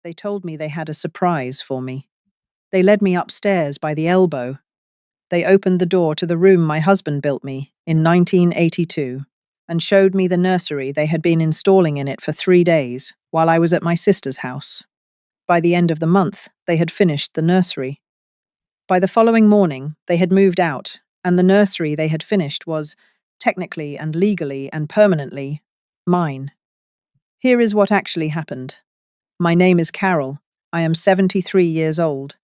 They told me they had a surprise for me. They led me upstairs by the elbow. They opened the door to the room my husband built me in 1982 and showed me the nursery they had been installing in it for 3 days while I was at my sister's house. By the end of the month, they had finished the nursery. By the following morning, they had moved out, and the nursery they had finished was, technically and legally and permanently, mine. Here is what actually happened. My name is Carol. I am 73 years old.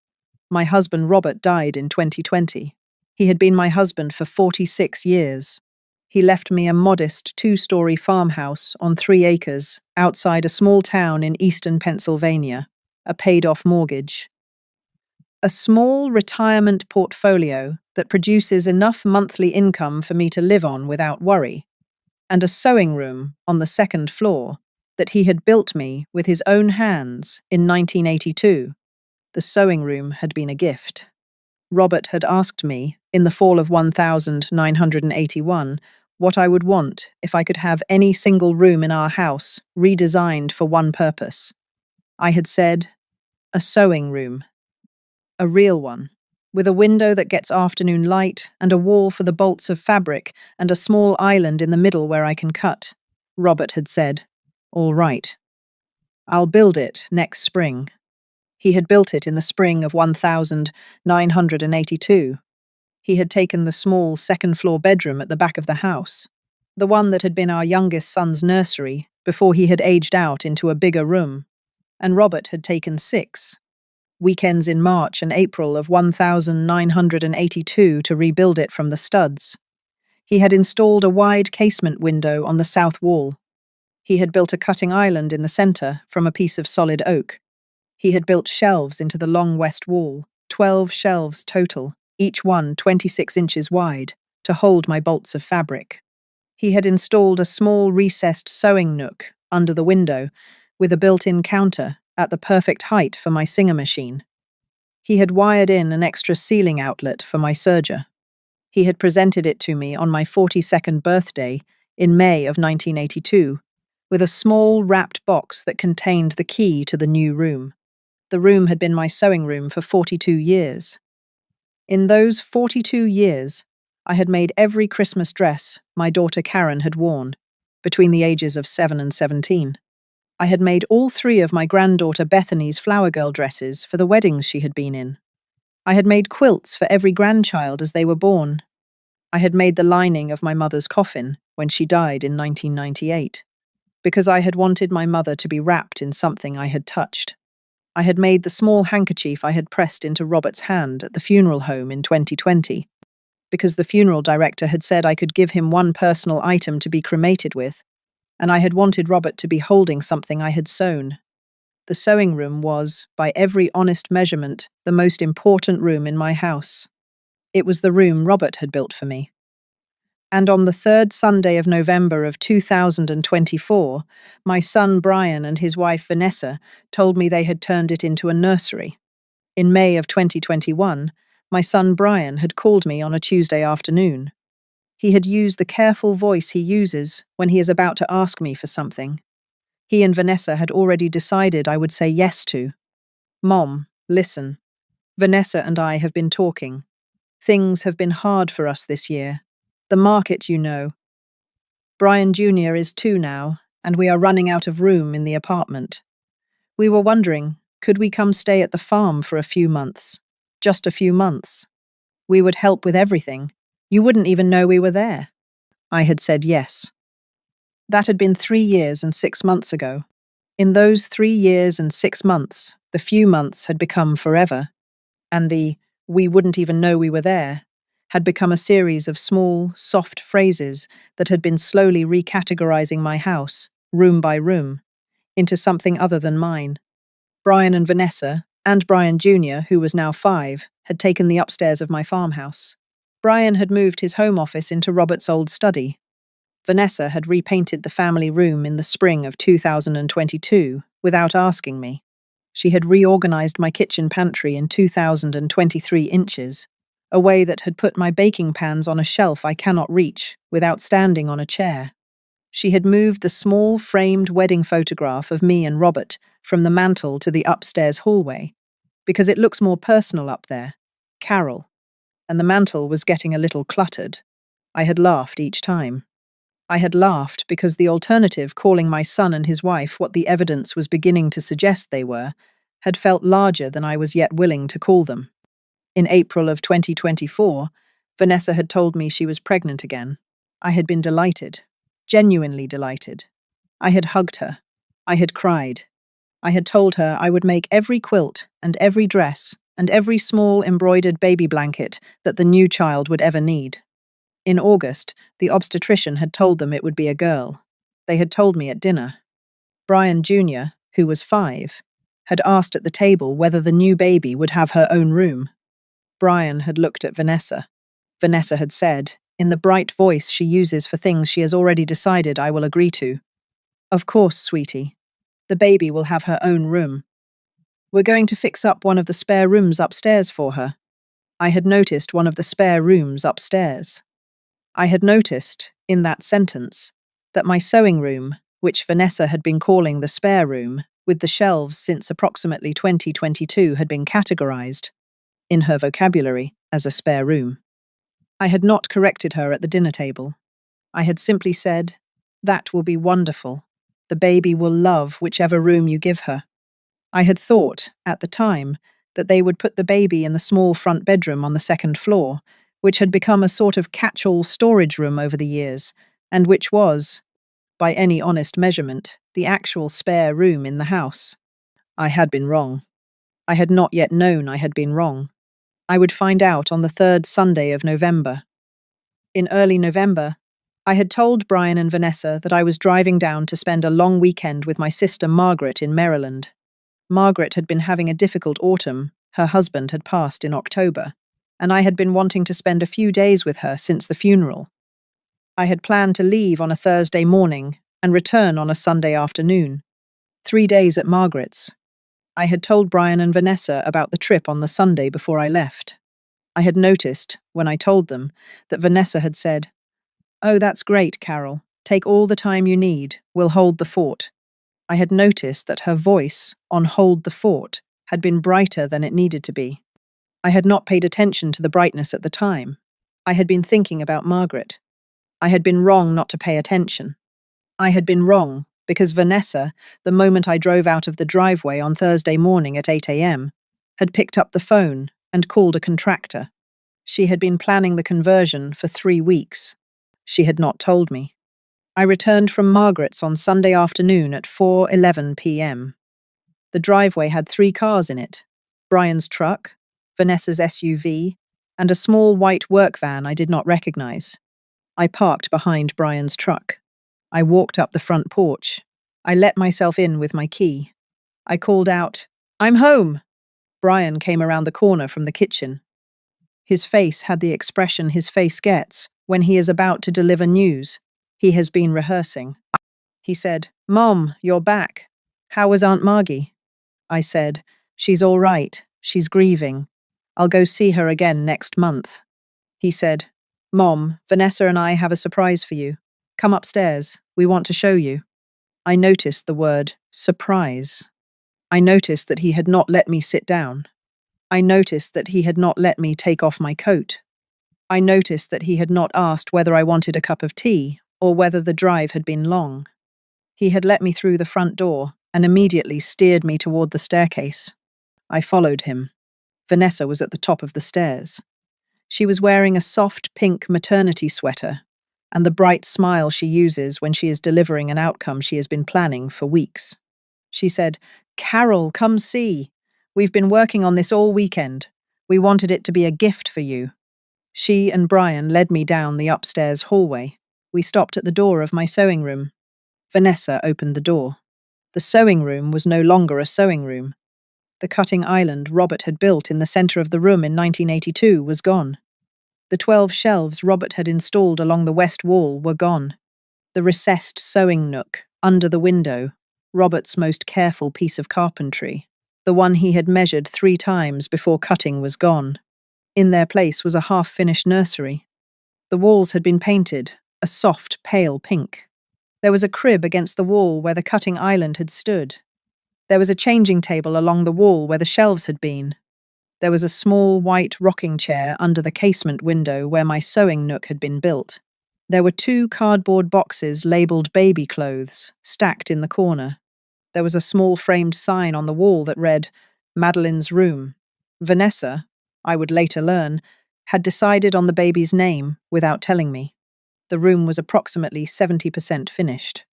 My husband Robert died in 2020. He had been my husband for 46 years. He left me a modest 2-story farmhouse on 3 acres outside a small town in eastern Pennsylvania, a paid-off mortgage. A small retirement portfolio that produces enough monthly income for me to live on without worry, and a sewing room on the 2nd floor that he had built me with his own hands in 1982. The sewing room had been a gift. Robert had asked me, in the fall of 1981, what I would want if I could have any single room in our house redesigned for one purpose. I had said, a sewing room. A real one, with a window that gets afternoon light and a wall for the bolts of fabric and a small island in the middle where I can cut. Robert had said, all right. I'll build it next spring. He had built it in the spring of 1982. He had taken the small 2nd-floor bedroom at the back of the house, the one that had been our youngest son's nursery before he had aged out into a bigger room, and Robert had taken 6 weekends in March and April of 1982 to rebuild it from the studs. He had installed a wide casement window on the south wall. He had built a cutting island in the center from a piece of solid oak. He had built shelves into the long west wall, 12 shelves total, each one 26 inches wide, to hold my bolts of fabric. He had installed a small recessed sewing nook under the window with a built-in counter at the perfect height for my Singer machine. He had wired in an extra ceiling outlet for my serger. He had presented it to me on my 42nd birthday in May of 1982, with a small wrapped box that contained the key to the new room. The room had been my sewing room for 42 years. In those 42 years, I had made every Christmas dress my daughter Karen had worn, between the ages of 7 and 17. I had made all 3 of my granddaughter Bethany's flower girl dresses for the weddings she had been in. I had made quilts for every grandchild as they were born. I had made the lining of my mother's coffin when she died in 1998, because I had wanted my mother to be wrapped in something I had touched. I had made the small handkerchief I had pressed into Robert's hand at the funeral home in 2020, because the funeral director had said I could give him one personal item to be cremated with, and I had wanted Robert to be holding something I had sewn. The sewing room was, by every honest measurement, the most important room in my house. It was the room Robert had built for me. And on the 3rd Sunday of November of 2024, my son Brian and his wife Vanessa told me they had turned it into a nursery. In May of 2021, my son Brian had called me on a Tuesday afternoon. He had used the careful voice he uses when he is about to ask me for something. He and Vanessa had already decided I would say yes to. Mom, listen. Vanessa and I have been talking. Things have been hard for us this year. The market, you know. Brian Jr. is 2 now, and we are running out of room in the apartment. We were wondering, could we come stay at the farm for a few months? Just a few months. We would help with everything. You wouldn't even know we were there. I had said yes. That had been 3 years and 6 months ago. In those 3 years and 6 months, the few months had become forever, and the "we wouldn't even know we were there" had become a series of small, soft phrases that had been slowly recategorizing my house, room by room, into something other than mine. Brian and Vanessa, and Brian Jr., who was now 5, had taken the upstairs of my farmhouse. Brian had moved his home office into Robert's old study. Vanessa had repainted the family room in the spring of 2022 without asking me. She had reorganized my kitchen pantry in 2023 inches, a way that had put my baking pans on a shelf I cannot reach without standing on a chair. She had moved the small framed wedding photograph of me and Robert from the mantel to the upstairs hallway, because it looks more personal up there. Carol. And the mantel was getting a little cluttered. I had laughed each time. I had laughed because the alternative, calling my son and his wife what the evidence was beginning to suggest they were, had felt larger than I was yet willing to call them. In April of 2024, Vanessa had told me she was pregnant again. I had been delighted, genuinely delighted. I had hugged her. I had cried. I had told her I would make every quilt and every dress and every small embroidered baby blanket that the new child would ever need. In August, the obstetrician had told them it would be a girl. They had told me at dinner. Brian Jr., who was 5, had asked at the table whether the new baby would have her own room. Brian had looked at Vanessa. Vanessa had said, in the bright voice she uses for things she has already decided I will agree to, "Of course, sweetie. The baby will have her own room. We're going to fix up one of the spare rooms upstairs for her." I had noticed one of the spare rooms upstairs. I had noticed, in that sentence, that my sewing room, which Vanessa had been calling the spare room, with the shelves since approximately 2022 had been categorized, in her vocabulary, as a spare room. I had not corrected her at the dinner table. I had simply said, "That will be wonderful. The baby will love whichever room you give her." I had thought, at the time, that they would put the baby in the small front bedroom on the second floor, which had become a sort of catch-all storage room over the years, and which was, by any honest measurement, the actual spare room in the house. I had been wrong. I had not yet known I had been wrong. I would find out on the 3rd Sunday of November. In early November, I had told Brian and Vanessa that I was driving down to spend a long weekend with my sister Margaret in Maryland. Margaret had been having a difficult autumn. Her husband had passed in October, and I had been wanting to spend a few days with her since the funeral. I had planned to leave on a Thursday morning and return on a Sunday afternoon. 3 days at Margaret's. I had told Brian and Vanessa about the trip on the Sunday before I left. I had noticed, when I told them, that Vanessa had said, "Oh, that's great, Carol. Take all the time you need. We'll hold the fort." I had noticed that her voice, on "hold the fort," had been brighter than it needed to be. I had not paid attention to the brightness at the time. I had been thinking about Margaret. I had been wrong not to pay attention. I had been wrong because Vanessa, the moment I drove out of the driveway on Thursday morning at 8 a.m., had picked up the phone and called a contractor. She had been planning the conversion for 3 weeks. She had not told me. I returned from Margaret's on Sunday afternoon at 4:11 p.m. The driveway had 3 cars in it: Brian's truck, Vanessa's SUV, and a small white work van I did not recognize. I parked behind Brian's truck. I walked up the front porch. I let myself in with my key. I called out, "I'm home!" Brian came around the corner from the kitchen. His face had the expression his face gets when he is about to deliver news. He has been rehearsing. He said, "Mom, you're back. How was Aunt Margie?" I said, "She's all right. She's grieving. I'll go see her again next month." He said, "Mom, Vanessa and I have a surprise for you. Come upstairs. We want to show you." I noticed the word surprise. I noticed that he had not let me sit down. I noticed that he had not let me take off my coat. I noticed that he had not asked whether I wanted a cup of tea or whether the drive had been long. He had let me through the front door and immediately steered me toward the staircase. I followed him. Vanessa was at the top of the stairs. She was wearing a soft pink maternity sweater and the bright smile she uses when she is delivering an outcome she has been planning for weeks. She said, "Carol, come see. We've been working on this all weekend. We wanted it to be a gift for you." She and Brian led me down the upstairs hallway. We stopped at the door of my sewing room. Vanessa opened the door. The sewing room was no longer a sewing room. The cutting island Robert had built in the center of the room in 1982 was gone. The 12 shelves Robert had installed along the west wall were gone. The recessed sewing nook, under the window, Robert's most careful piece of carpentry, the one he had measured 3 times before cutting, was gone. In their place was a half-finished nursery. The walls had been painted, a soft, pale pink. There was a crib against the wall where the cutting island had stood. There was a changing table along the wall where the shelves had been. There was a small white rocking chair under the casement window where my sewing nook had been built. There were 2 cardboard boxes labelled baby clothes, stacked in the corner. There was a small framed sign on the wall that read, Madeline's room. Vanessa, I would later learn, had decided on the baby's name without telling me. The room was approximately 70% finished.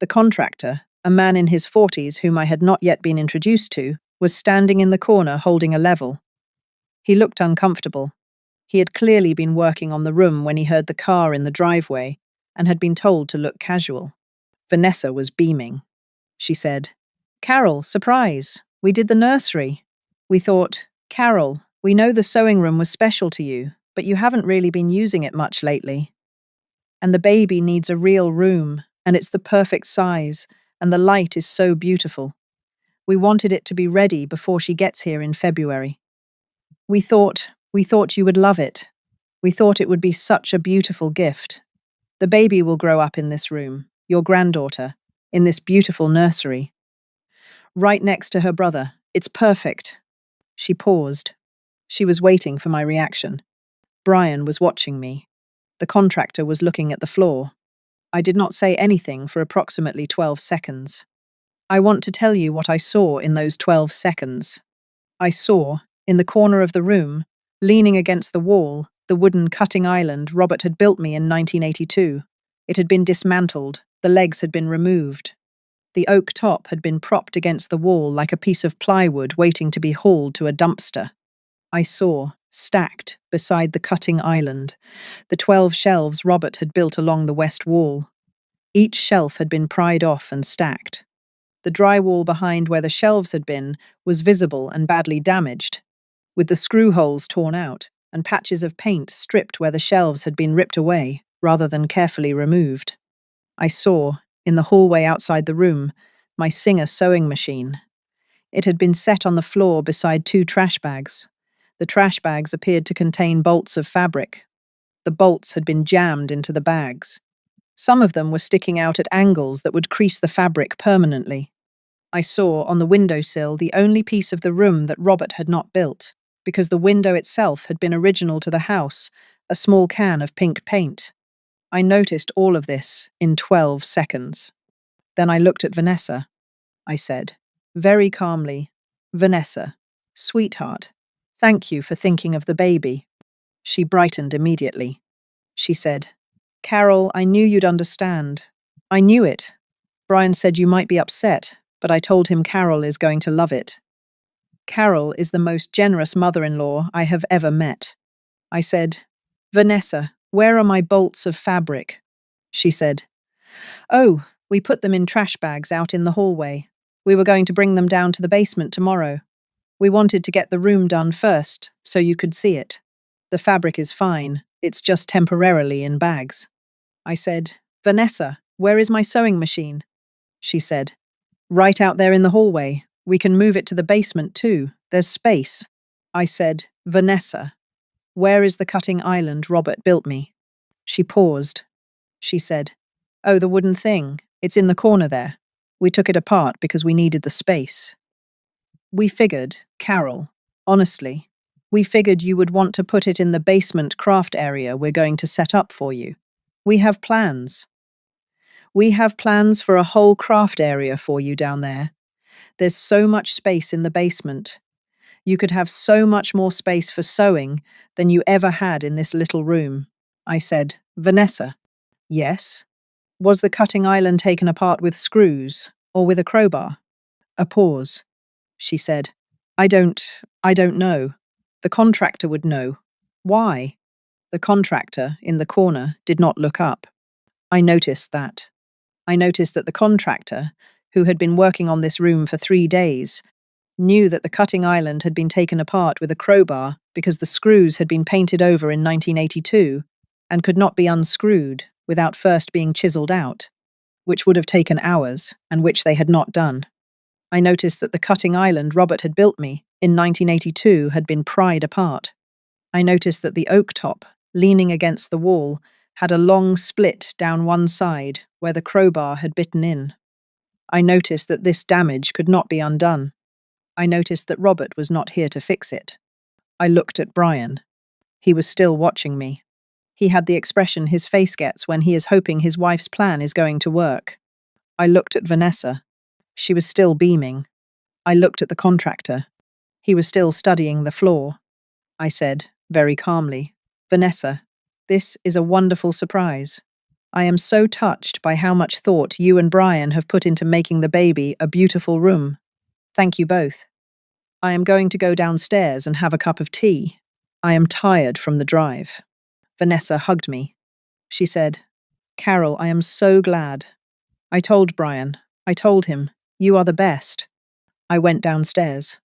The contractor, a man in his 40s whom I had not yet been introduced to, was standing in the corner holding a level. He looked uncomfortable. He had clearly been working on the room when he heard the car in the driveway and had been told to look casual. Vanessa was beaming. She said, Carol, surprise, we did the nursery. We thought, Carol, we know the sewing room was special to you, but you haven't really been using it much lately. And the baby needs a real room, and it's the perfect size, and the light is so beautiful. We wanted it to be ready before she gets here in February. We thought you would love it. We thought it would be such a beautiful gift. The baby will grow up in this room, your granddaughter, in this beautiful nursery. Right next to her brother. It's perfect. She paused. She was waiting for my reaction. Brian was watching me. The contractor was looking at the floor. I did not say anything for approximately 12 seconds. I want to tell you what I saw in those 12 seconds. I saw, in the corner of the room, leaning against the wall, the wooden cutting island Robert had built me in 1982. It had been dismantled, the legs had been removed. The oak top had been propped against the wall like a piece of plywood waiting to be hauled to a dumpster. I saw, stacked beside the cutting island, the 12 shelves Robert had built along the west wall. Each shelf had been pried off and stacked. The drywall behind where the shelves had been was visible and badly damaged, with the screw holes torn out and patches of paint stripped where the shelves had been ripped away rather than carefully removed. I saw, in the hallway outside the room, my Singer sewing machine. It had been set on the floor beside 2 trash bags. The trash bags appeared to contain bolts of fabric. The bolts had been jammed into the bags. Some of them were sticking out at angles that would crease the fabric permanently. I saw on the windowsill the only piece of the room that Robert had not built, because the window itself had been original to the house, a small can of pink paint. I noticed all of this in 12 seconds. Then I looked at Vanessa. I said, very calmly, Vanessa, sweetheart, thank you for thinking of the baby. She brightened immediately. She said, Carol, I knew you'd understand. I knew it. Brian said you might be upset, but I told him Carol is going to love it. Carol is the most generous mother-in-law I have ever met. I said, Vanessa, where are my bolts of fabric? She said, oh, we put them in trash bags out in the hallway. We were going to bring them down to the basement tomorrow. We wanted to get the room done first, so you could see it. The fabric is fine, it's just temporarily in bags. I said, Vanessa, where is my sewing machine? She said, right out there in the hallway. We can move it to the basement too. There's space. I said, Vanessa, where is the cutting island Robert built me? She paused. She said, oh, the wooden thing. It's in the corner there. We took it apart because we needed the space. We figured, Carol, honestly, we figured you would want to put it in the basement craft area we're going to set up for you. We have plans. We have plans for a whole craft area for you down there. There's so much space in the basement. You could have so much more space for sewing than you ever had in this little room. I said, Vanessa. Yes. Was the cutting island taken apart with screws or with a crowbar? A pause. She said, I don't know. The contractor would know. Why? The contractor, in the corner, did not look up. I noticed that. I noticed that the contractor, who had been working on this room for 3 days, knew that the cutting island had been taken apart with a crowbar because the screws had been painted over in 1982 and could not be unscrewed without first being chiseled out, which would have taken hours and which they had not done. I noticed that the cutting island Robert had built me in 1982 had been pried apart. I noticed that the oak top, leaning against the wall, had a long split down one side where the crowbar had bitten in. I noticed that this damage could not be undone. I noticed that Robert was not here to fix it. I looked at Brian. He was still watching me. He had the expression his face gets when he is hoping his wife's plan is going to work. I looked at Vanessa. She was still beaming. I looked at the contractor. He was still studying the floor. I said, very calmly, "Vanessa, this is a wonderful surprise. I am so touched by how much thought you and Brian have put into making the baby a beautiful room. Thank you both. I am going to go downstairs and have a cup of tea. I am tired from the drive." Vanessa hugged me. She said, "Carol, I am so glad." I told Brian. I told him, "You are the best." I went downstairs.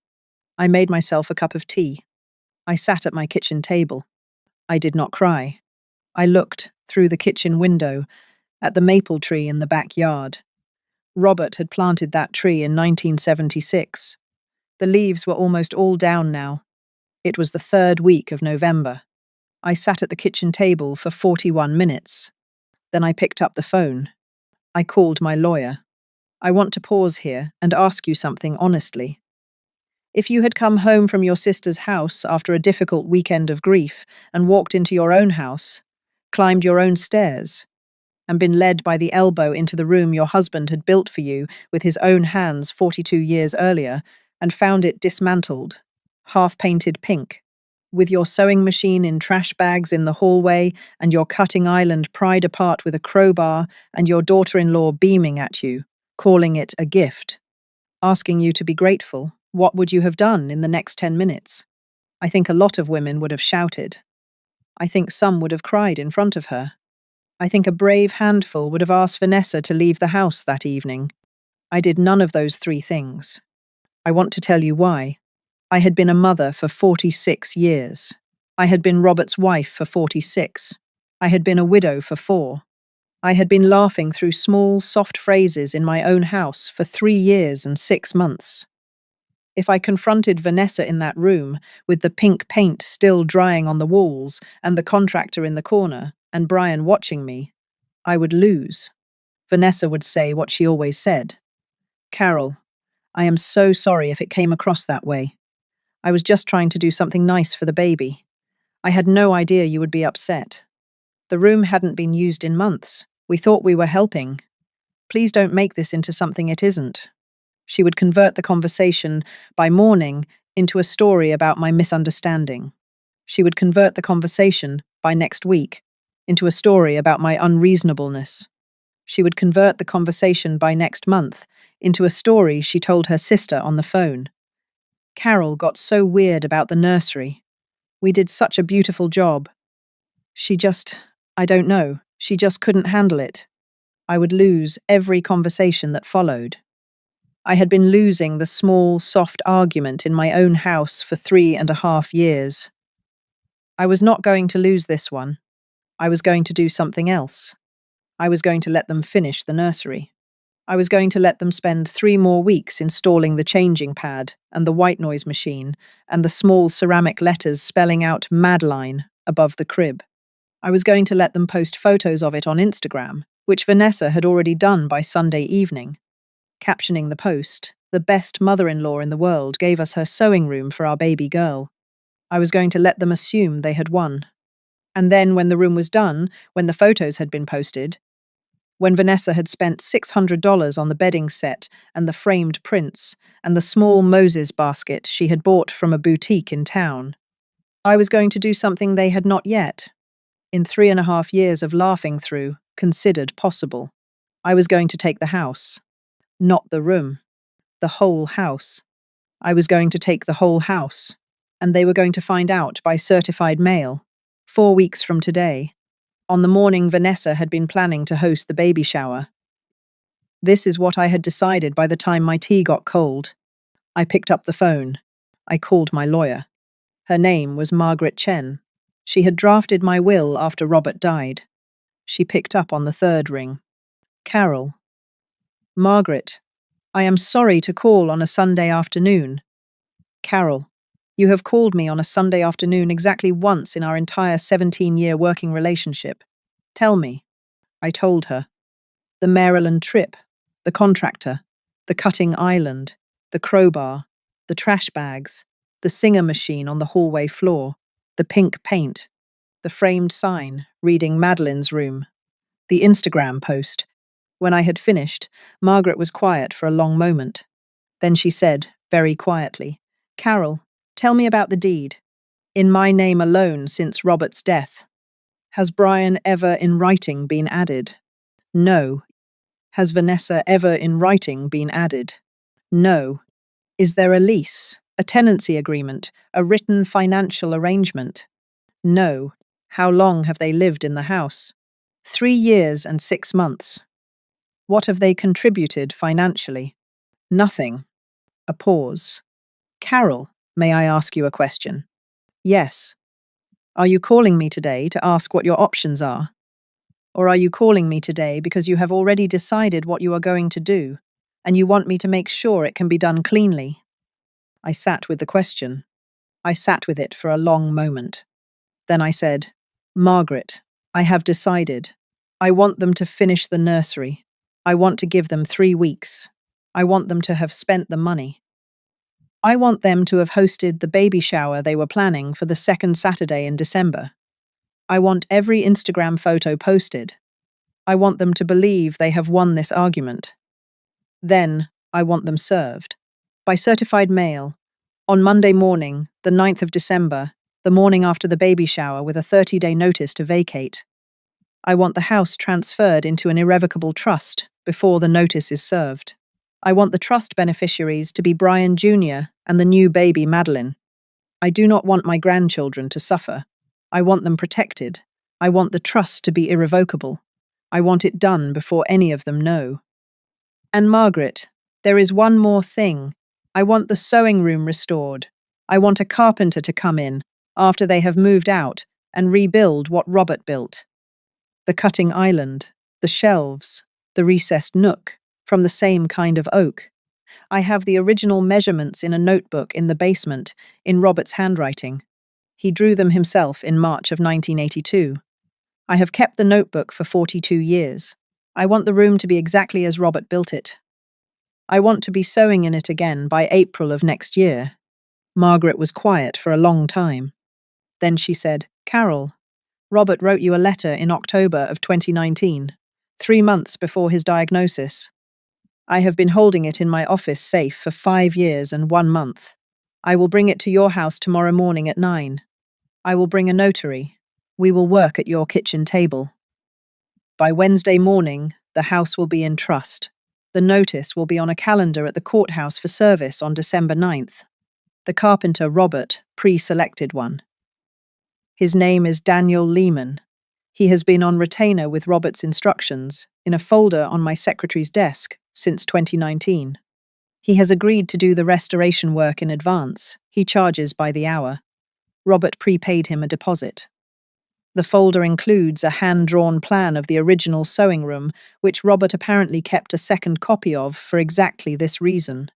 I made myself a cup of tea. I sat at my kitchen table. I did not cry. I looked through the kitchen window at the maple tree in the backyard. Robert had planted that tree in 1976. The leaves were almost all down now. It was the third week of November. I sat at the kitchen table for 41 minutes. Then I picked up the phone. I called my lawyer. "I want to pause here and ask you something honestly. If you had come home from your sister's house after a difficult weekend of grief and walked into your own house, climbed your own stairs, and been led by the elbow into the room your husband had built for you with his own hands 42 years earlier, and found it dismantled, half-painted pink, with your sewing machine in trash bags in the hallway and your cutting island pried apart with a crowbar and your daughter-in-law beaming at you, calling it a gift, asking you to be grateful, what would you have done in the next 10 minutes? I think a lot of women would have shouted. I think some would have cried in front of her. I think a brave handful would have asked Vanessa to leave the house that evening. I did none of those three things. I want to tell you why. I had been a mother for 46 years. I had been Robert's wife for 46. I had been a widow for 4. I had been laughing through small, soft phrases in my own house for 3 years and 6 months. If I confronted Vanessa in that room, with the pink paint still drying on the walls and the contractor in the corner, and Brian watching me, I would lose. Vanessa would say what she always said. "Carol, I am so sorry if it came across that way. I was just trying to do something nice for the baby. I had no idea you would be upset. The room hadn't been used in months. We thought we were helping. Please don't make this into something it isn't." She would convert the conversation by morning into a story about my misunderstanding. She would convert the conversation by next week into a story about my unreasonableness. She would convert the conversation by next month into a story she told her sister on the phone. Carol got so weird about the nursery. We did such a beautiful job. I don't know, she just couldn't handle it. I would lose every conversation that followed. I had been losing the small, soft argument in my own house for 3.5 years. I was not going to lose this one. I was going to do something else. I was going to let them finish the nursery. I was going to let them spend 3 more weeks installing the changing pad and the white noise machine and the small ceramic letters spelling out Madeline above the crib. I was going to let them post photos of it on Instagram, which Vanessa had already done by Sunday evening. Captioning the post, "The best mother-in-law in the world gave us her sewing room for our baby girl." I was going to let them assume they had won. And then when the room was done, when the photos had been posted, when Vanessa had spent $600 on the bedding set and the framed prints and the small Moses basket she had bought from a boutique in town, I was going to do something they had not yet, in 3.5 years of laughing through, considered possible. I was going to take the house. Not the room. The whole house. I was going to take the whole house. And they were going to find out by certified mail, 4 weeks from today, on the morning Vanessa had been planning to host the baby shower. This is what I had decided by the time my tea got cold. I picked up the phone. I called my lawyer. Her name was Margaret Chen. She had drafted my will after Robert died. She picked up on the third ring. "Carol." "Margaret, I am sorry to call on a Sunday afternoon." "Carol, you have called me on a Sunday afternoon exactly once in our entire 17-year working relationship. Tell me. I told her. The Maryland trip, the contractor, the cutting island, the crowbar, the trash bags, the singer machine on the hallway floor, the pink paint, the framed sign reading Madeline's room, the Instagram post. When I had finished, Margaret was quiet for a long moment. Then she said, very quietly, Carol, tell me about the deed. In my name alone since Robert's death. Has Brian ever in writing been added? No. Has Vanessa ever in writing been added? No. Is there a lease, a tenancy agreement, a written financial arrangement? No. How long have they lived in the house? 3 years and 6 months. What have they contributed financially? Nothing. A pause. Carol, may I ask you a question? Yes. Are you calling me today to ask what your options are? Or are you calling me today because you have already decided what you are going to do, and you want me to make sure it can be done cleanly? I sat with the question. I sat with it for a long moment. Then I said, Margaret, I have decided. I want them to finish the nursery. I want to give them 3 weeks. I want them to have spent the money. I want them to have hosted the baby shower they were planning for the second Saturday in December. I want every Instagram photo posted. I want them to believe they have won this argument. Then, I want them served. By certified mail, on Monday morning, the 9th of December, the morning after the baby shower with a 30-day notice to vacate. I want the house transferred into an irrevocable trust before the notice is served. I want the trust beneficiaries to be Brian Jr. and the new baby Madeline. I do not want my grandchildren to suffer. I want them protected. I want the trust to be irrevocable. I want it done before any of them know. And Margaret, there is one more thing. I want the sewing room restored. I want a carpenter to come in, after they have moved out, and rebuild what Robert built. The cutting island, the shelves, the recessed nook, from the same kind of oak. I have the original measurements in a notebook in the basement, in Robert's handwriting. He drew them himself in March of 1982. I have kept the notebook for 42 years. I want the room to be exactly as Robert built it. I want to be sewing in it again by April of next year. Margaret was quiet for a long time. Then she said, Carol, Robert wrote you a letter in October of 2019, 3 months before his diagnosis. I have been holding it in my office safe for 5 years and 1 month. I will bring it to your house tomorrow morning at 9. I will bring a notary. We will work at your kitchen table. By Wednesday morning, the house will be in trust. The notice will be on a calendar at the courthouse for service on December 9th. The carpenter, Robert, pre-selected one. His name is Daniel Lehman. He has been on retainer with Robert's instructions in a folder on my secretary's desk since 2019. He has agreed to do the restoration work in advance. He charges by the hour. Robert prepaid him a deposit. The folder includes a hand-drawn plan of the original sewing room, which Robert apparently kept a second copy of for exactly this reason.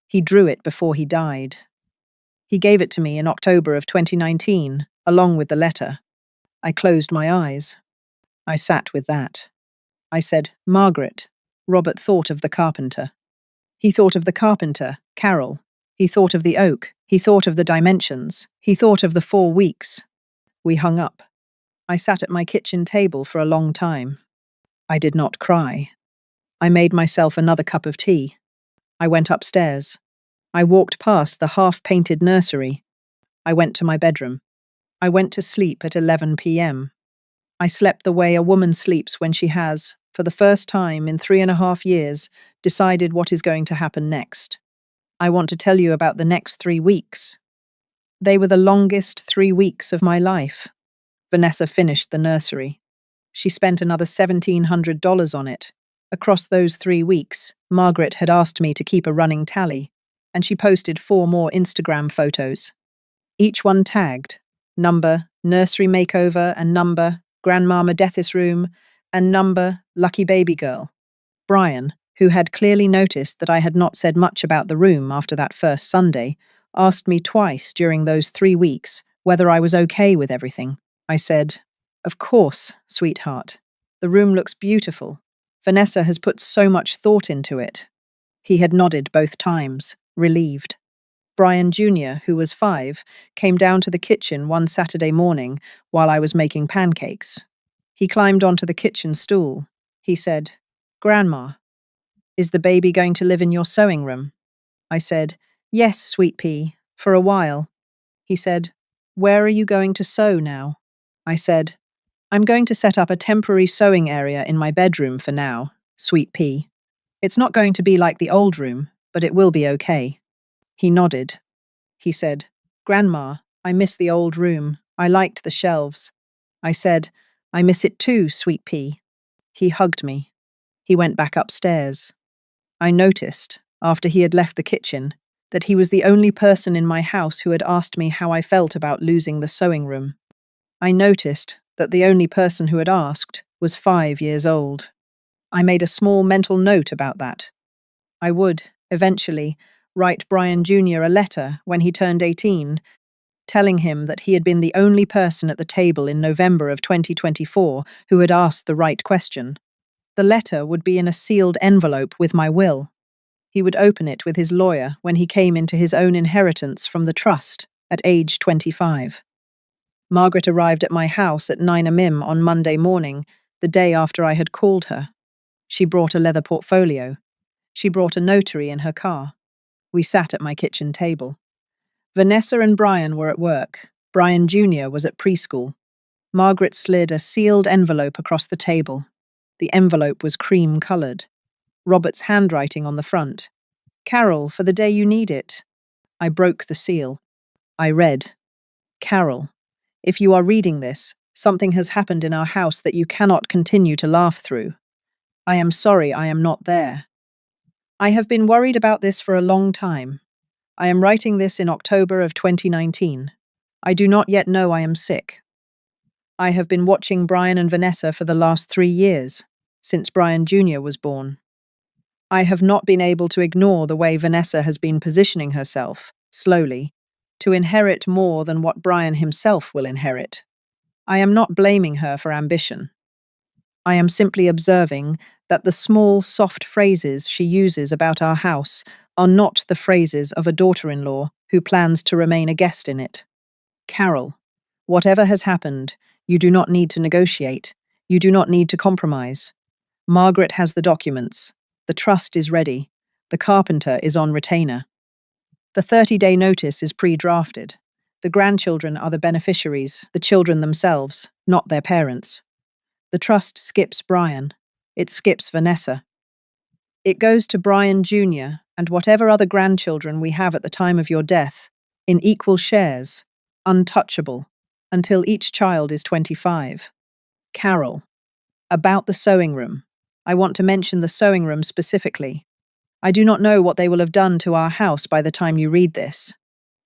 He drew it before he died. He gave it to me in October of 2019, along with the letter. I closed my eyes. I sat with that. I said, Margaret. Robert thought of the carpenter. He thought of the carpenter, Carol. He thought of the oak. He thought of the dimensions. He thought of the 4 weeks. We hung up. I sat at my kitchen table for a long time. I did not cry. I made myself another cup of tea. I went upstairs. I walked past the half-painted nursery. I went to my bedroom. I went to sleep at 11 p.m. I slept the way a woman sleeps when she has, for the first time in 3.5 years, decided what is going to happen next. I want to tell you about the next 3 weeks. They were the longest 3 weeks of my life. Vanessa finished the nursery. She spent another $1,700 on it. Across those 3 weeks, Margaret had asked me to keep a running tally, and she posted 4 more Instagram photos. Each one tagged, number, nursery makeover, and number, grandmama deathis room, and number, lucky baby girl. Brian, who had clearly noticed that I had not said much about the room after that first Sunday, asked me twice during those 3 weeks whether I was okay with everything. I said, of course, sweetheart. The room looks beautiful. Vanessa has put so much thought into it. He had nodded both times, relieved. Brian Jr., who was 5, came down to the kitchen one Saturday morning while I was making pancakes. He climbed onto the kitchen stool. He said, "Grandma, is the baby going to live in your sewing room?" I said, "Yes, sweet pea, for a while." He said, "Where are you going to sew now?" I said, "I'm going to set up a temporary sewing area in my bedroom for now, sweet pea. It's not going to be like the old room, but it will be okay." He nodded. He said, "Grandma, I miss the old room. I liked the shelves." I said, "I miss it too, sweet pea." He hugged me. He went back upstairs. I noticed, after he had left the kitchen, that he was the only person in my house who had asked me how I felt about losing the sewing room. I noticed that the only person who had asked was 5 years old. I made a small mental note about that. I would, eventually, write Brian Jr. a letter when he turned 18, telling him that he had been the only person at the table in November of 2024 who had asked the right question. The letter would be in a sealed envelope with my will. He would open it with his lawyer when he came into his own inheritance from the trust at age 25. Margaret arrived at my house at 9 a.m. on Monday morning, the day after I had called her. She brought a leather portfolio. She brought a notary in her car. We sat at my kitchen table. Vanessa and Brian were at work. Brian Jr. was at preschool. Margaret slid a sealed envelope across the table. The envelope was cream-coloured. Robert's handwriting on the front. "Carol, for the day you need it." I broke the seal. I read, "Carol, if you are reading this, something has happened in our house that you cannot continue to laugh through. I am sorry I am not there. I have been worried about this for a long time. I am writing this in October of 2019. I do not yet know I am sick. I have been watching Brian and Vanessa for the last 3 years, since Brian Jr. was born. I have not been able to ignore the way Vanessa has been positioning herself, slowly, to inherit more than what Brian himself will inherit. I am not blaming her for ambition. I am simply observing that the small, soft phrases she uses about our house are not the phrases of a daughter-in-law who plans to remain a guest in it. Carol, whatever has happened, you do not need to negotiate. You do not need to compromise. Margaret has the documents. The trust is ready. The carpenter is on retainer. The 30-day notice is pre-drafted. The grandchildren are the beneficiaries, the children themselves, not their parents. The trust skips Brian. It skips Vanessa. It goes to Brian Jr. and whatever other grandchildren we have at the time of your death, in equal shares, untouchable, until each child is 25. Carol, about the sewing room. I want to mention the sewing room specifically. I do not know what they will have done to our house by the time you read this.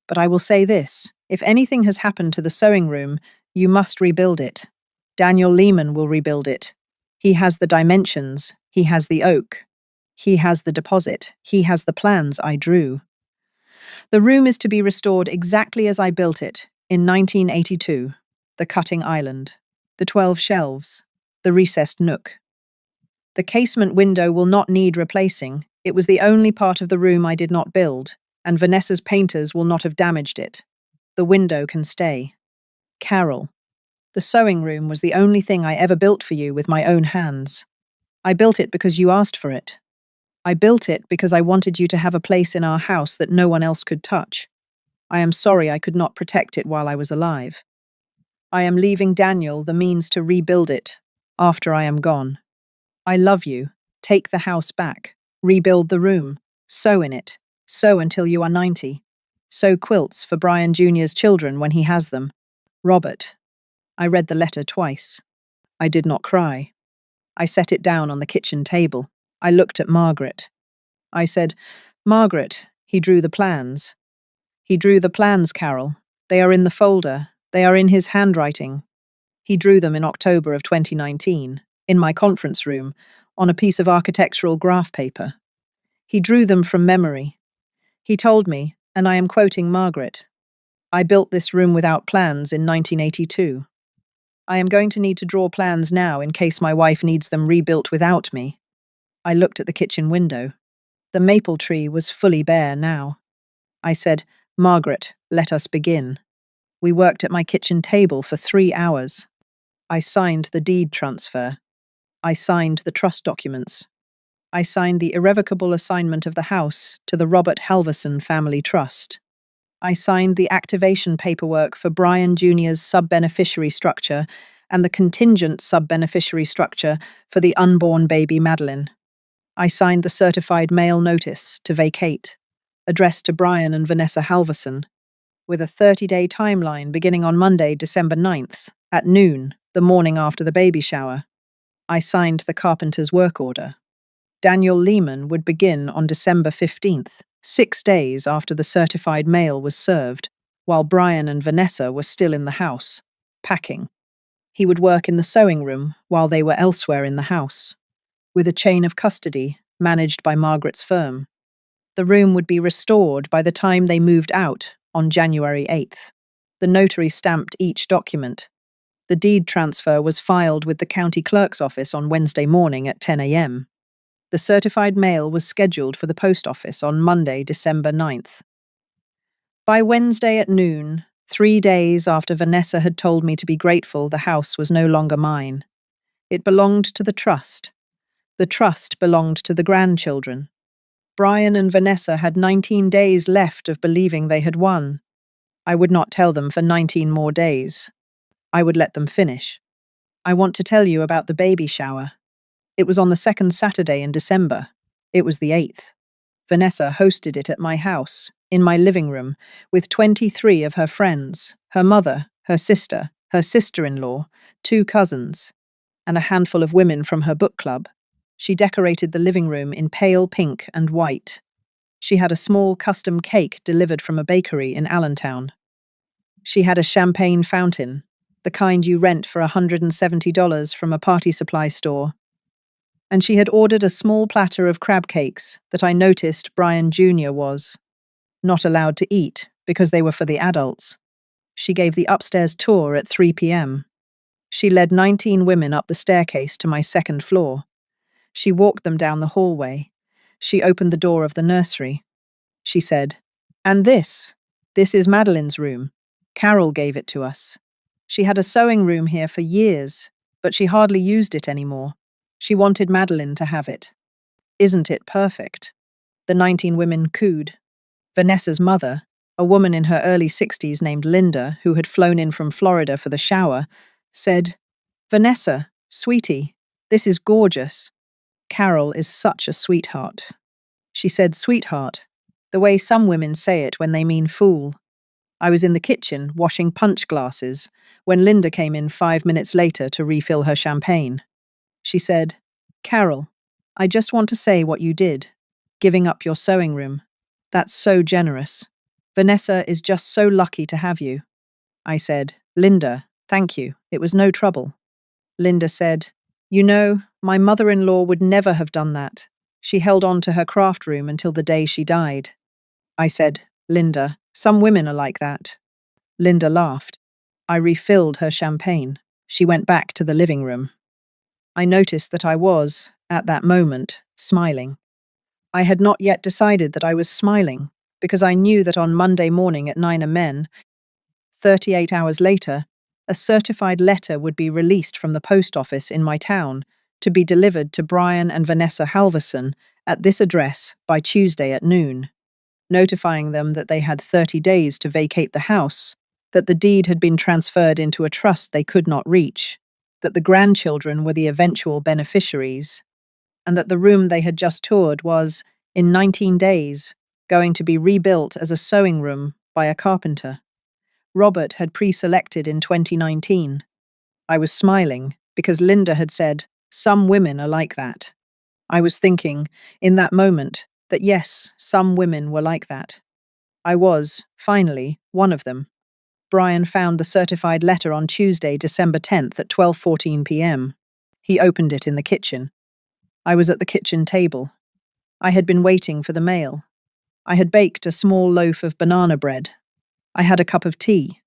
But I will say this, if anything has happened to the sewing room, you must rebuild it. Daniel Lehman will rebuild it. He has the dimensions, he has the oak. He has the deposit, he has the plans I drew. The room is to be restored exactly as I built it, in 1982. The cutting island, the 12 shelves, the recessed nook. The casement window will not need replacing. It was the only part of the room I did not build, and Vanessa's painters will not have damaged it. The window can stay. Carol, the sewing room was the only thing I ever built for you with my own hands. I built it because you asked for it. I built it because I wanted you to have a place in our house that no one else could touch. I am sorry I could not protect it while I was alive. I am leaving Daniel the means to rebuild it after I am gone. I love you. Take the house back. Rebuild the room. Sew in it. Sew until you are 90. Sew quilts for Brian Jr.'s children when he has them. Robert. I read the letter twice. I did not cry. I set it down on the kitchen table. I looked at Margaret. I said, "Margaret, he drew the plans." "He drew the plans, Carol. They are in the folder. They are in his handwriting. He drew them in October of 2019, in my conference room, on a piece of architectural graph paper. He drew them from memory. He told me, and I am quoting Margaret, 'I built this room without plans in 1982. I am going to need to draw plans now in case my wife needs them rebuilt without me. I looked at the kitchen window. The maple tree was fully bare now. I said, Margaret, let us begin. We worked at my kitchen table for 3 hours. I signed the deed transfer. I signed the trust documents. I signed the irrevocable assignment of the house to the Robert Halverson Family Trust. I signed the activation paperwork for Brian Jr.'s sub-beneficiary structure and the contingent sub-beneficiary structure for the unborn baby Madeline. I signed the certified mail notice to vacate, addressed to Brian and Vanessa Halverson, with a 30-day timeline beginning on Monday, December 9th, at noon, the morning after the baby shower. I signed the carpenter's work order. Daniel Lehman would begin on December 15th, 6 days after the certified mail was served, while Brian and Vanessa were still in the house, packing. He would work in the sewing room while they were elsewhere in the house, with a chain of custody managed by Margaret's firm. The room would be restored by the time they moved out on January 8th. The notary stamped each document. The deed transfer was filed with the county clerk's office on Wednesday morning at 10 a.m. The certified mail was scheduled for the post office on Monday, December 9th. By Wednesday at noon, 3 days after Vanessa had told me to be grateful the house was no longer mine, it belonged to the trust. The trust belonged to the grandchildren. Brian and Vanessa had 19 days left of believing they had won. I would not tell them for 19 more days. I would let them finish. I want to tell you about the baby shower. It was on the second Saturday in December. It was the 8th. Vanessa hosted it at my house, in my living room, with 23 of her friends, her mother, her sister-in-law, 2 cousins, and a handful of women from her book club. She decorated the living room in pale pink and white. She had a small custom cake delivered from a bakery in Allentown. She had a champagne fountain, the kind you rent for $170 from a party supply store. And she had ordered a small platter of crab cakes that I noticed Brian Jr. was not allowed to eat because they were for the adults. She gave the upstairs tour at 3 p.m. She led 19 women up the staircase to my second floor. She walked them down the hallway. She opened the door of the nursery. She said, "And this is Madeline's room. Carol gave it to us. She had a sewing room here for years, but she hardly used it anymore. She wanted Madeline to have it. Isn't it perfect?" The 19 women cooed. Vanessa's mother, a woman in her early 60s named Linda, who had flown in from Florida for the shower, said, "Vanessa, sweetie, this is gorgeous. Carol is such a sweetheart." She said sweetheart, the way some women say it when they mean fool. I was in the kitchen washing punch glasses when Linda came in 5 minutes later to refill her champagne. She said, "Carol, I just want to say what you did, giving up your sewing room. That's so generous. Vanessa is just so lucky to have you." I said, "Linda, thank you. It was no trouble." Linda said, "You know, my mother-in-law would never have done that. She held on to her craft room until the day she died." I said, "Linda, some women are like that." Linda laughed. I refilled her champagne. She went back to the living room. I noticed that I was, at that moment, smiling. I had not yet decided that I was smiling, because I knew that on Monday morning at 9 a.m, 38 hours later, a certified letter would be released from the post office in my town to be delivered to Brian and Vanessa Halverson at this address by Tuesday at noon, notifying them that they had 30 days to vacate the house, that the deed had been transferred into a trust they could not reach, that the grandchildren were the eventual beneficiaries, and that the room they had just toured was, in 19 days, going to be rebuilt as a sewing room by a carpenter. Robert had pre-selected in 2019. I was smiling because Linda had said, "Some women are like that." I was thinking, in that moment, that yes, some women were like that. I was, finally, one of them. Brian found the certified letter on Tuesday, December 10th at 12:14 p.m. He opened it in the kitchen. I was at the kitchen table. I had been waiting for the mail. I had baked a small loaf of banana bread. I had a cup of tea.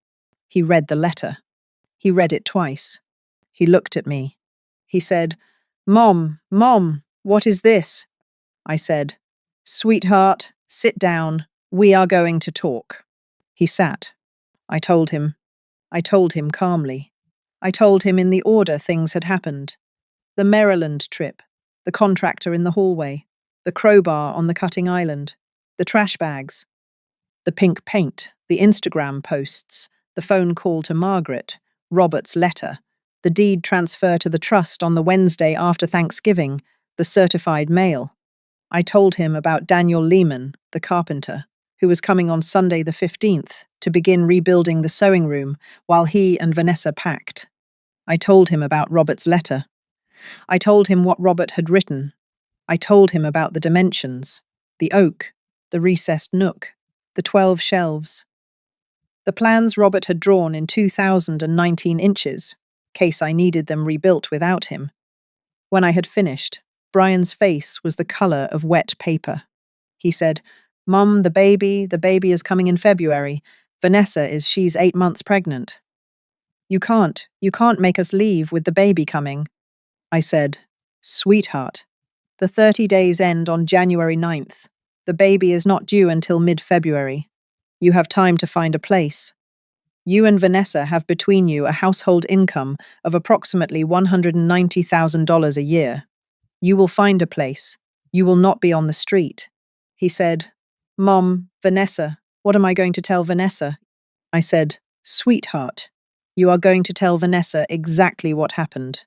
He read the letter. He read it twice. He looked at me. He said, "Mom, Mom, what is this?" I said, "Sweetheart, sit down. We are going to talk." He sat. I told him. I told him calmly. I told him in the order things had happened. The Maryland trip, the contractor in the hallway, the crowbar on the cutting island, the trash bags, the pink paint, the Instagram posts, the phone call to Margaret, Robert's letter, the deed transfer to the trust on the Wednesday after Thanksgiving, the certified mail. I told him about Daniel Lehman, the carpenter, who was coming on Sunday the 15th to begin rebuilding the sewing room while he and Vanessa packed. I told him about Robert's letter. I told him what Robert had written. I told him about the dimensions, the oak, the recessed nook, the 12 shelves. The plans Robert had drawn in 2019 inches, case I needed them rebuilt without him. When I had finished, Brian's face was the color of wet paper. He said, "Mum, the baby is coming in February. She's 8 months pregnant. You can't make us leave with the baby coming." I said, "Sweetheart, the 30 days end on January 9th. The baby is not due until mid-February. You have time to find a place. You and Vanessa have between you a household income of approximately $190,000 a year. You will find a place. You will not be on the street." He said, "Mom, Vanessa, what am I going to tell Vanessa?" I said, "Sweetheart, you are going to tell Vanessa exactly what happened.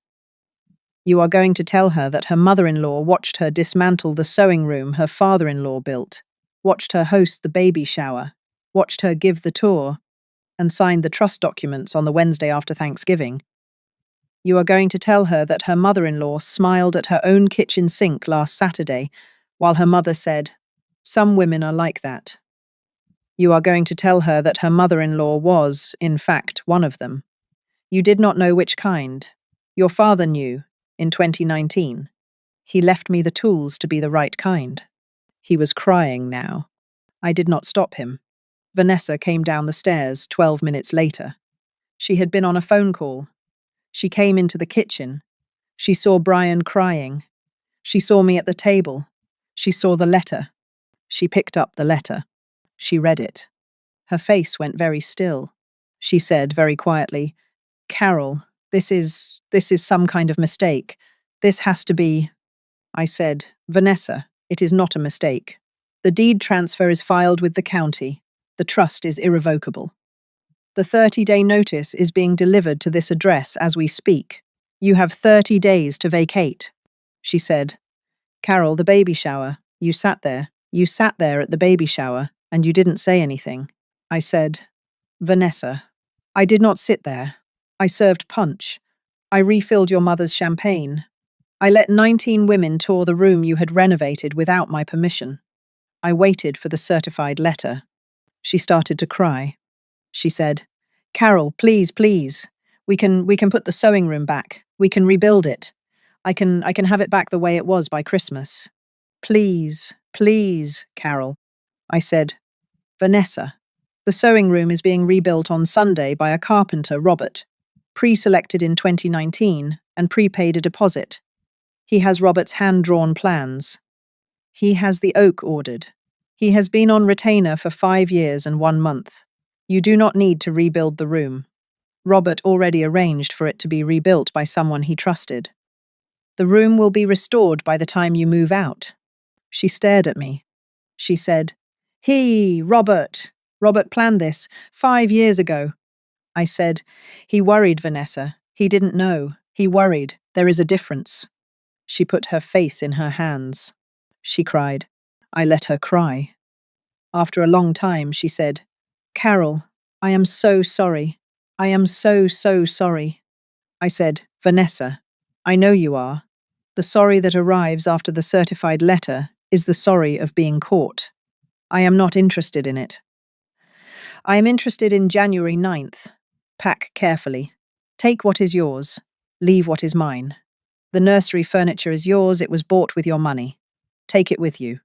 You are going to tell her that her mother-in-law watched her dismantle the sewing room her father-in-law built, watched her host the baby shower, watched her give the tour, and signed the trust documents on the Wednesday after Thanksgiving. You are going to tell her that her mother-in-law smiled at her own kitchen sink last Saturday, while her mother said, 'Some women are like that.' You are going to tell her that her mother-in-law was, in fact, one of them. You did not know which kind. Your father knew, in 2019. He left me the tools to be the right kind." He was crying now. I did not stop him. Vanessa came down the stairs 12 minutes later. She had been on a phone call. She came into the kitchen. She saw Brian crying. She saw me at the table. She saw the letter. She picked up the letter. She read it. Her face went very still. She said very quietly, "Carol, this is some kind of mistake. This has to be..." I said, "Vanessa, it is not a mistake. The deed transfer is filed with the county. The trust is irrevocable. The 30-day notice is being delivered to this address as we speak. You have 30 days to vacate." She said, "Carol, the baby shower. You sat there at the baby shower, and you didn't say anything." I said, "Vanessa, I did not sit there. I served punch. I refilled your mother's champagne. I let 19 women tour the room you had renovated without my permission. I waited for the certified letter." She started to cry. She said, "Carol, please, please. We can put the sewing room back. We can rebuild it. I can have it back the way it was by Christmas. Please, please, Carol." I said, "Vanessa, the sewing room is being rebuilt on Sunday by a carpenter, Robert, pre-selected in 2019 and prepaid a deposit. He has Robert's hand-drawn plans. He has the oak ordered. He has been on retainer for 5 years and 1 month. You do not need to rebuild the room. Robert already arranged for it to be rebuilt by someone he trusted. The room will be restored by the time you move out." She stared at me. She said, Robert planned this 5 years ago." I said, "He worried, Vanessa. He didn't know. He worried. There is a difference." She put her face in her hands. She cried. I let her cry. After a long time, she said, "Carol, I am so sorry. I am so, so sorry." I said, "Vanessa, I know you are. The sorry that arrives after the certified letter is the sorry of being caught. I am not interested in it. I am interested in January 9th. Pack carefully. Take what is yours. Leave what is mine. The nursery furniture is yours. It was bought with your money. Take it with you.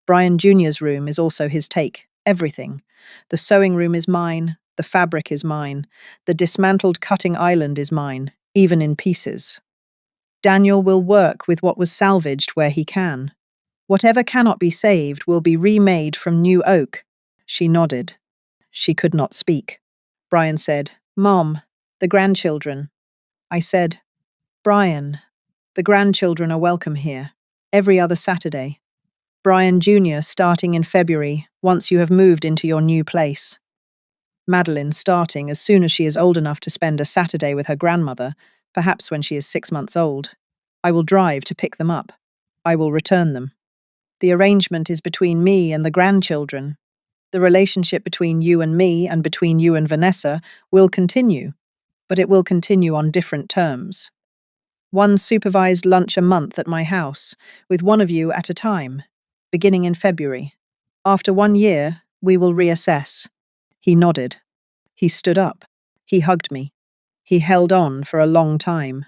Brian Jr.'s room is also his take. Everything. The sewing room is mine. The fabric is mine. The dismantled cutting island is mine. even in pieces. Daniel will work with what was salvaged where he can. Whatever cannot be saved will be remade from new oak. She nodded. She could not speak. Brian said, "Mom, the grandchildren." I said, "Brian, the grandchildren are welcome here, every other Saturday. Brian Jr. starting in February, once you have moved into your new place. Madeline starting as soon as she is old enough to spend a Saturday with her grandmother, perhaps when she is 6 months old. I will drive to pick them up. I will return them. The arrangement is between me and the grandchildren. The relationship between you and me and between you and Vanessa will continue, but it will continue on different terms. One supervised lunch a month at my house, with one of you at a time, beginning in February. After 1 year, we will reassess." He nodded. He stood up. He hugged me. He held on for a long time.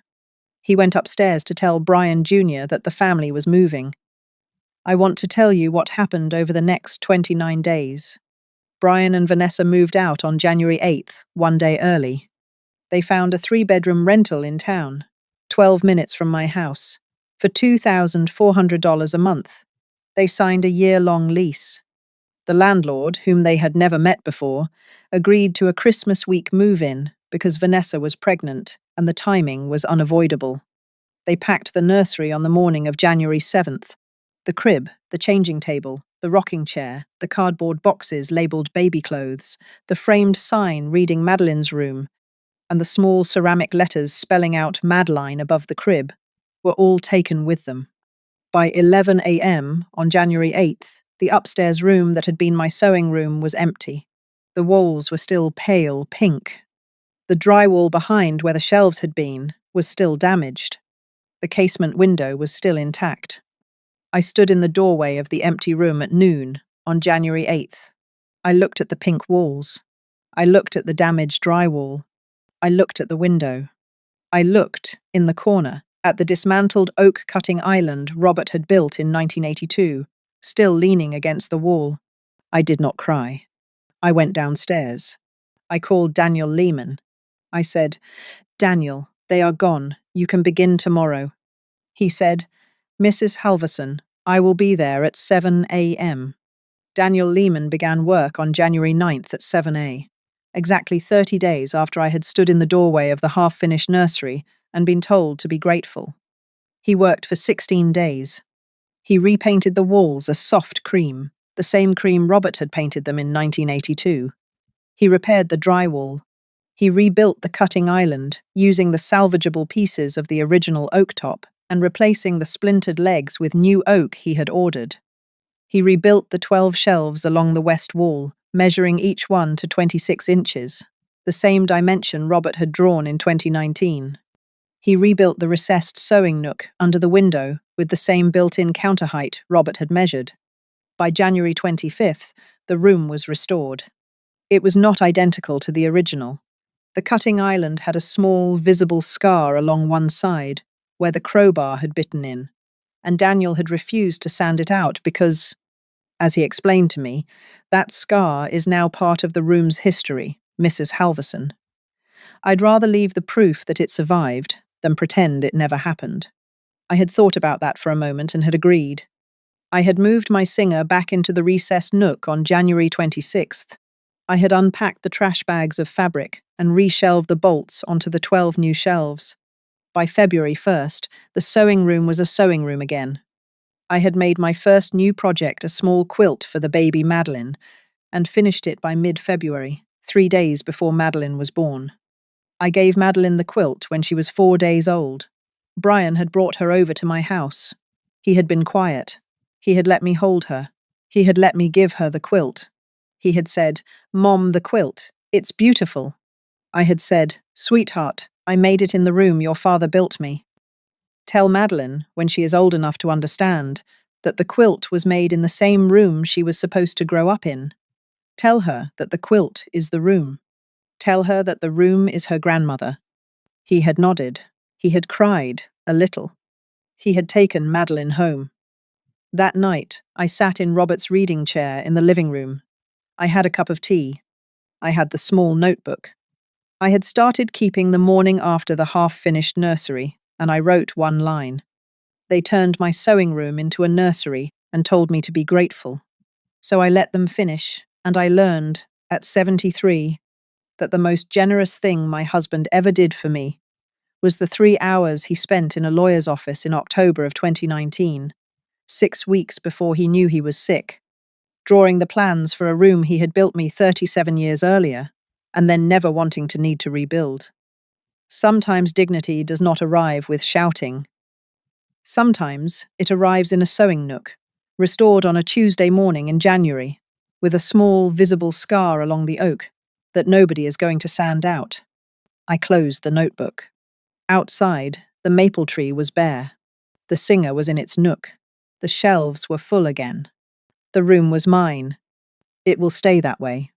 He went upstairs to tell Brian Jr. that the family was moving. I want to tell you what happened over the next 29 days. Brian and Vanessa moved out on January 8th, one day early. They found a 3-bedroom rental in town, 12 minutes from my house, for $2,400 a month. They signed a year-long lease. The landlord, whom they had never met before, agreed to a Christmas week move-in because Vanessa was pregnant and the timing was unavoidable. They packed the nursery on the morning of January 7th. The crib, the changing table, the rocking chair, the cardboard boxes labelled baby clothes, the framed sign reading Madeline's room, and the small ceramic letters spelling out Madeline above the crib were all taken with them. By 11 a.m. on January 8th, the upstairs room that had been my sewing room was empty. The walls were still pale pink. The drywall behind where the shelves had been was still damaged. The casement window was still intact. I stood in the doorway of the empty room at noon on January 8th. I looked at the pink walls. I looked at the damaged drywall. I looked at the window. I looked, in the corner, at the dismantled oak-cutting island Robert had built in 1982, still leaning against the wall. I did not cry. I went downstairs. I called Daniel Lehman. I said, "Daniel, they are gone. You can begin tomorrow." He said, "Mrs. Halverson, I will be there at 7 a.m. Daniel Lehman began work on January 9th at 7 a.m., exactly 30 days after I had stood in the doorway of the half-finished nursery and been told to be grateful. He worked for 16 days. He repainted the walls a soft cream, the same cream Robert had painted them in 1982. He repaired the drywall. He rebuilt the cutting island, using the salvageable pieces of the original oak top and replacing the splintered legs with new oak he had ordered. He rebuilt the 12 shelves along the west wall, measuring each one to 26 inches, the same dimension Robert had drawn in 2019. He rebuilt the recessed sewing nook under the window with the same built-in counter height Robert had measured. By January 25th, the room was restored. It was not identical to the original. The cutting island had a small, visible scar along one side, where the crowbar had bitten in, and Daniel had refused to sand it out because, as he explained to me, that scar is now part of the room's history, Mrs. Halverson. I'd rather leave the proof that it survived than pretend it never happened. I had thought about that for a moment and had agreed. I had moved my singer back into the recessed nook on January 26th. I had unpacked the trash bags of fabric and reshelved the bolts onto the 12 new shelves. By February 1st, the sewing room was a sewing room again. I had made my first new project a small quilt for the baby Madeline, and finished it by mid-February, 3 days before Madeline was born. I gave Madeline the quilt when she was 4 days old. Brian had brought her over to my house. He had been quiet. He had let me hold her. He had let me give her the quilt. He had said, "Mom, the quilt. It's beautiful." I had said, "Sweetheart, I made it in the room your father built me." Tell Madeline, when she is old enough to understand, that the quilt was made in the same room she was supposed to grow up in. Tell her that the quilt is the room. Tell her that the room is her grandmother. He had nodded. He had cried, a little. He had taken Madeline home. That night, I sat in Robert's reading chair in the living room. I had a cup of tea. I had the small notebook. I had started keeping the morning after the half-finished nursery, and I wrote one line. They turned my sewing room into a nursery and told me to be grateful. So I let them finish, and I learned, at 73, that the most generous thing my husband ever did for me was the 3 hours he spent in a lawyer's office in October of 2019, 6 weeks before he knew he was sick, drawing the plans for a room he had built me 37 years earlier, and then never wanting to need to rebuild. Sometimes dignity does not arrive with shouting. Sometimes it arrives in a sewing nook, restored on a Tuesday morning in January, with a small, visible scar along the oak that nobody is going to sand out. I closed the notebook. Outside, the maple tree was bare. The singer was in its nook. The shelves were full again. The room was mine. It will stay that way.